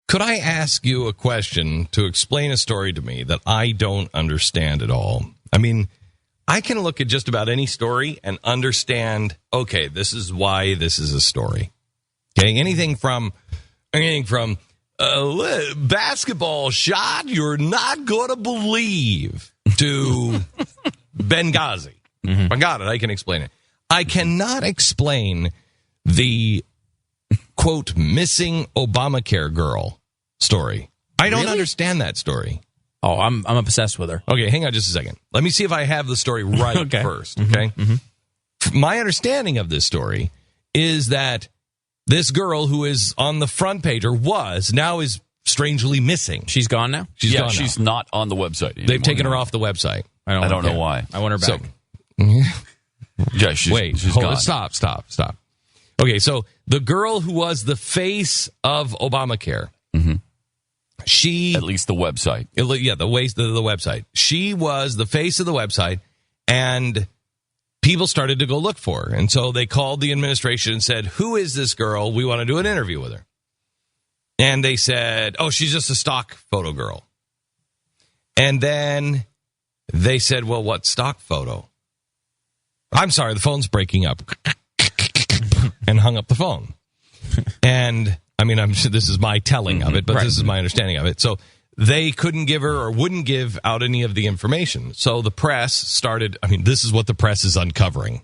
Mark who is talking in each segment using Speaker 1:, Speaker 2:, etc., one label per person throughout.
Speaker 1: Could I ask you a question to explain a story to me that I don't understand at all? I mean, I can look at just about any story and understand, okay, this is why this is a story. Okay, anything from basketball shot you're not going to believe to Benghazi. I got it. I can explain it. I cannot explain the, quote, missing Obamacare girl story. I don't understand that story.
Speaker 2: Oh, I'm obsessed with her.
Speaker 1: Okay, hang on just a second. Let me see if I have the story right first, okay? My understanding of this story is that this girl who is on the front page, or was, now is strangely missing.
Speaker 2: She's gone now?
Speaker 3: She's not on the website anymore.
Speaker 1: They've taken her off the website.
Speaker 3: I don't know why.
Speaker 2: I want her back.
Speaker 3: Yeah, she's gone.
Speaker 1: Stop. Okay, so the girl who was the face of Obamacare, she...
Speaker 3: At least the website.
Speaker 1: Yeah, the website. She was the face of the website, and people started to go look for her. And so they called the administration and said, who is this girl? We want to do an interview with her. And they said, oh, she's just a stock photo girl. And then they said, well, what stock photo? I'm sorry, the phone's breaking up. And hung up the phone. And, I mean, I'm sure this is my telling of it, but this is my understanding of it. So they couldn't give her or wouldn't give out any of the information. So the press started, I mean, this is what the press is uncovering.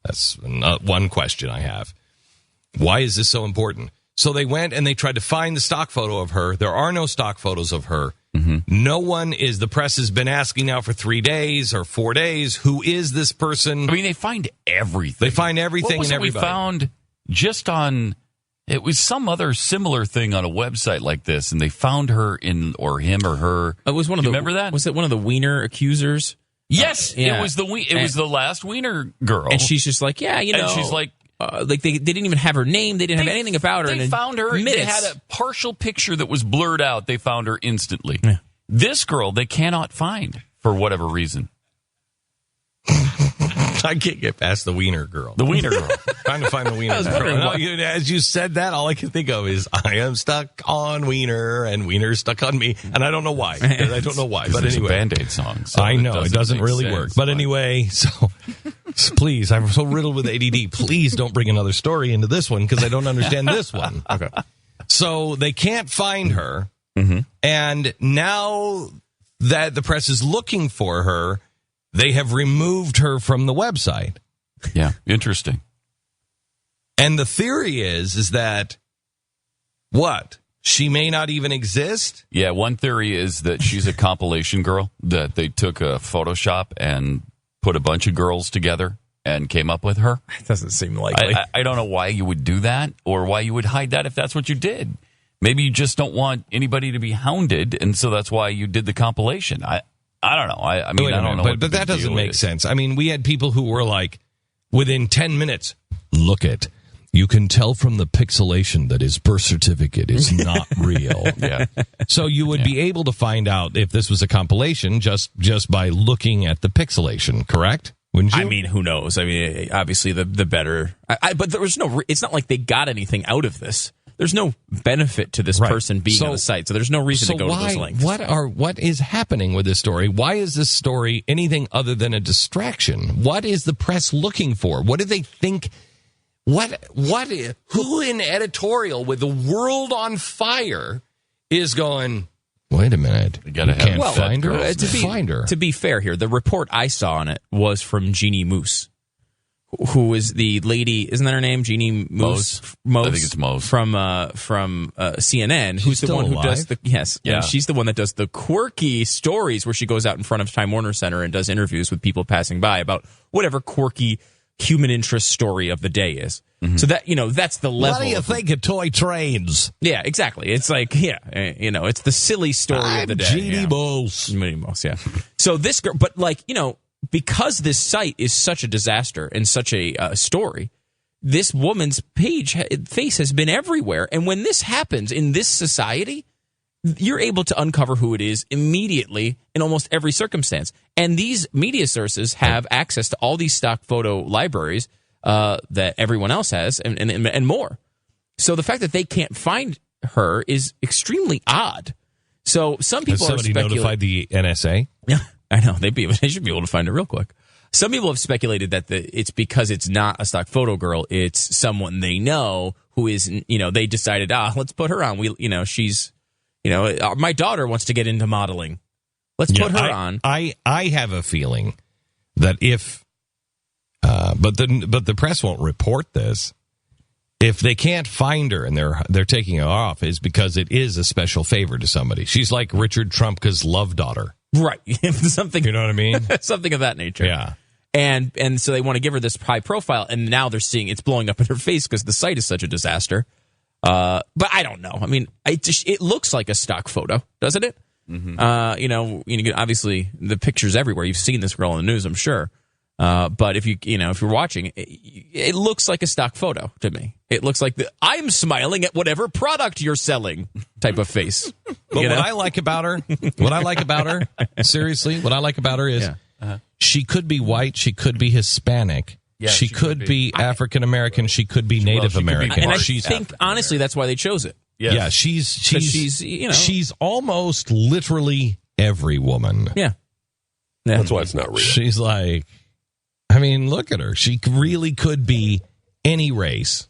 Speaker 1: That's one question I have. Why is this so important? So they went and they tried to find the stock photo of her. There are no stock photos of her. No one is, the press has been asking now for 3 days or 4 days, who is this person?
Speaker 3: I mean, they find everything.
Speaker 1: They find everything
Speaker 3: and
Speaker 1: everybody.
Speaker 3: We found just on, it was some other similar thing on a website like this, and they found her in, or him or her.
Speaker 2: It was one of the,
Speaker 3: remember that?
Speaker 2: Was it one of the Wiener accusers?
Speaker 3: Yes, it was the last Wiener girl.
Speaker 2: And she's just like, yeah, you know.
Speaker 3: And she's like
Speaker 2: they didn't even have her name. They didn't have anything about her.
Speaker 3: They found her.
Speaker 2: Minutes.
Speaker 3: They had a partial picture that was blurred out. They found her instantly. Yeah. This girl, they cannot find for whatever reason.
Speaker 1: I can't get past the Wiener girl.
Speaker 3: The Wiener girl.
Speaker 1: Trying to find the Wiener girl. No, as you said that, all I can think of is I am stuck on Wiener and Wiener's stuck on me. And I don't know why. I don't know why. But anyway.
Speaker 3: It's a Band-Aid song. So
Speaker 1: I know. It doesn't really work. But anyway, so please, I'm so riddled with ADD. Please don't bring another story into this one because I don't understand this one. Okay. So they can't find her. And now that the press is looking for her, they have removed her from the website.
Speaker 3: Yeah, interesting.
Speaker 1: And the theory is that, what? She may not even exist?
Speaker 3: Yeah, one theory is that she's a compilation girl, that they took a Photoshop and put a bunch of girls together and came up with her.
Speaker 2: It doesn't seem likely.
Speaker 3: I don't know why you would do that or why you would hide that if that's what you did. Maybe you just don't want anybody to be hounded, and so that's why you did the compilation. I don't know. I mean, I don't know.
Speaker 1: But that doesn't make sense. I mean, we had people who were like, within 10 minutes, look it. You can tell from the pixelation that his birth certificate is not real.
Speaker 3: Yeah.
Speaker 1: So you would be able to find out if this was a compilation just by looking at the pixelation, correct? Wouldn't you?
Speaker 2: I mean, who knows? I mean, obviously the better. But there was no. It's not like they got anything out of this. There's no benefit to this person being on the site, so there's no reason to go to those links.
Speaker 1: What is happening with this story? Why is this story anything other than a distraction? What is the press looking for? What do they think? Who in editorial with the world on fire is going, wait a minute, you can't find her? Find her.
Speaker 2: To be fair here, the report I saw on it was from Jeannie Moose, who is the lady, isn't that her name? Jeannie Moose?
Speaker 3: I think it's Mose.
Speaker 2: From CNN, who's the one who does the, and she's the one that does the quirky stories where she goes out in front of Time Warner Center and does interviews with people passing by about whatever quirky human interest story of the day is. So that, that's the level.
Speaker 1: What do you think of toy trains?
Speaker 2: Yeah, exactly. It's like, it's the silly story of the day.
Speaker 1: Jeannie Moose.
Speaker 2: Jeannie Moose, yeah. So this girl, but because this site is such a disaster and such a story, this woman's face has been everywhere. And when this happens in this society, you're able to uncover who it is immediately in almost every circumstance. And these media sources have access to all these stock photo libraries that everyone else has and more. So the fact that they can't find her is extremely odd. So some people
Speaker 1: Has somebody notified the NSA?
Speaker 2: Yeah, I know. They should be able to find it real quick. Some people have speculated that it's because it's not a stock photo girl. It's someone they know who is, they decided, let's put her on. She's, my daughter wants to get into modeling. Let's put her on.
Speaker 1: I have a feeling that if, but the press won't report this. If they can't find her and they're taking her off, is because it is a special favor to somebody. She's like Richard Trumka's love daughter.
Speaker 2: Right. Something,
Speaker 1: you know what I mean?
Speaker 2: Something of that nature.
Speaker 1: Yeah.
Speaker 2: And so they want to give her this high profile, and now they're seeing it's blowing up in her face because the site is such a disaster. But I don't know. I mean, it looks like a stock photo, doesn't it? Mm-hmm. Obviously the picture's everywhere. You've seen this girl in the news, I'm sure. But if if you're watching, it looks like a stock photo to me. It looks like I'm smiling at whatever product you're selling type of face.
Speaker 1: But what I like about her, seriously, what I like about her is she could be white, she could be Hispanic, she could be African American, she could be Native American.
Speaker 2: And I think honestly that's why they chose it.
Speaker 1: Yes. Yeah, she's almost literally every woman.
Speaker 2: Yeah.
Speaker 4: That's why it's not real.
Speaker 1: She's like, I mean, look at her. She really could be any race.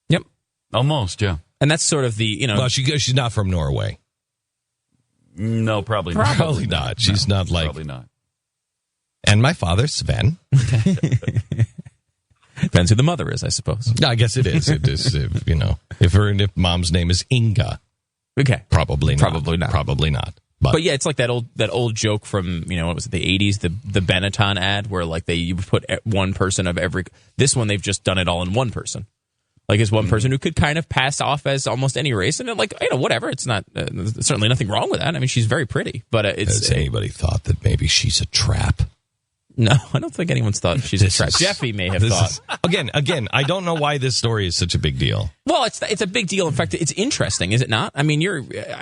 Speaker 2: Yep.
Speaker 3: Almost, yeah.
Speaker 2: And that's sort of the,
Speaker 1: Well, she's not from Norway.
Speaker 3: No, probably not.
Speaker 1: Probably not. She's not like...
Speaker 3: Probably not.
Speaker 1: And my father's Sven.
Speaker 2: Depends who the mother is, I suppose.
Speaker 1: I guess it is. It is, if mom's name is Inga.
Speaker 2: Okay.
Speaker 1: Probably not.
Speaker 2: Probably not. But yeah, it's like that old joke from, what was it, the 80s, the Benetton ad where like you put one person of every. This one, they've just done it all in one person. Like it's one person who could kind of pass off as almost any race, and whatever. It's not certainly nothing wrong with that. I mean, she's very pretty, but
Speaker 1: has anybody thought that maybe she's a trap?
Speaker 2: No, I don't think anyone's thought she's a trap. Jeffy may have thought.
Speaker 1: Again, I don't know why this story is such a big deal.
Speaker 2: Well, it's a big deal. In fact, it's interesting, is it not? I mean,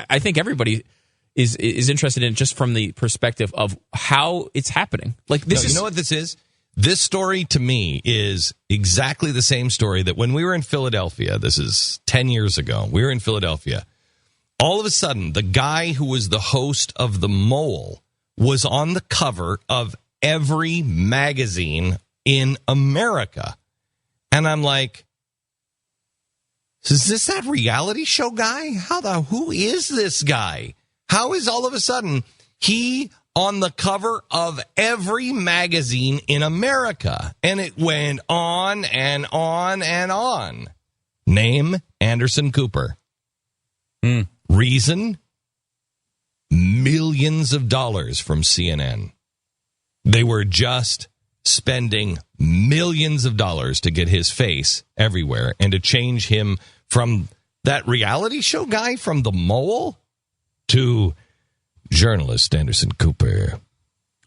Speaker 2: I think everybody is interested in it just from the perspective of how it's happening. Like this is.
Speaker 1: You know what this is? This story to me is exactly the same story that when we were in Philadelphia, this is 10 years ago, we were in Philadelphia. All of a sudden, the guy who was the host of The Mole was on the cover of every magazine in America. And I'm like, is this that reality show guy? Who is this guy? How is all of a sudden he on the cover of every magazine in America? And it went on and on and on. Name Anderson Cooper. Reason? Millions of dollars from CNN. They were just spending millions of dollars to get his face everywhere and to change him from that reality show guy from The Mole to journalist Anderson Cooper.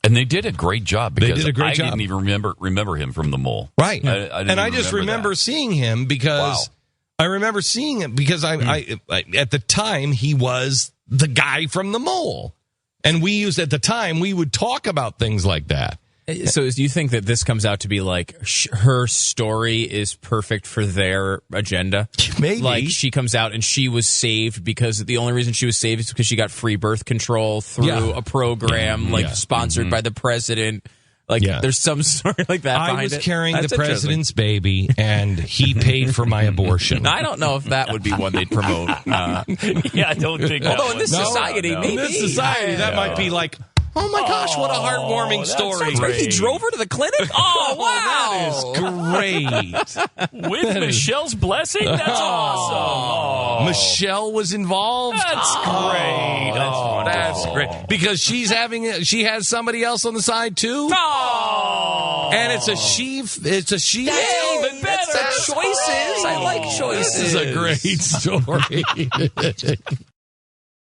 Speaker 3: And they did a great job because
Speaker 1: I
Speaker 3: didn't even remember him from The Mole.
Speaker 1: Right.
Speaker 3: I
Speaker 1: just remember seeing him because I remember seeing it because I at the time he was the guy from The Mole. And we would talk about things like that.
Speaker 2: So do you think that this comes out to be like her story is perfect for their agenda?
Speaker 1: Maybe.
Speaker 2: Like she comes out and she was saved because the only reason she was saved is because she got free birth control through a program sponsored by the president. Like there's some story like that behind it.
Speaker 1: I was carrying the president's baby and he paid for my abortion.
Speaker 2: I don't know if that would be one they'd promote.
Speaker 3: I don't think that
Speaker 2: although in this society, maybe.
Speaker 1: In this society, that might be like, oh my gosh, what a heartwarming story.
Speaker 2: Right. He drove her to the clinic? Oh, wow.
Speaker 1: That is great.
Speaker 3: With Michelle's blessing? That's awesome.
Speaker 1: Michelle was involved?
Speaker 3: That's great.
Speaker 1: That's great. Because she has somebody else on the side too?
Speaker 3: Oh.
Speaker 1: And it's a she.
Speaker 2: That's even better. Choices. I like choices.
Speaker 1: This is a great story.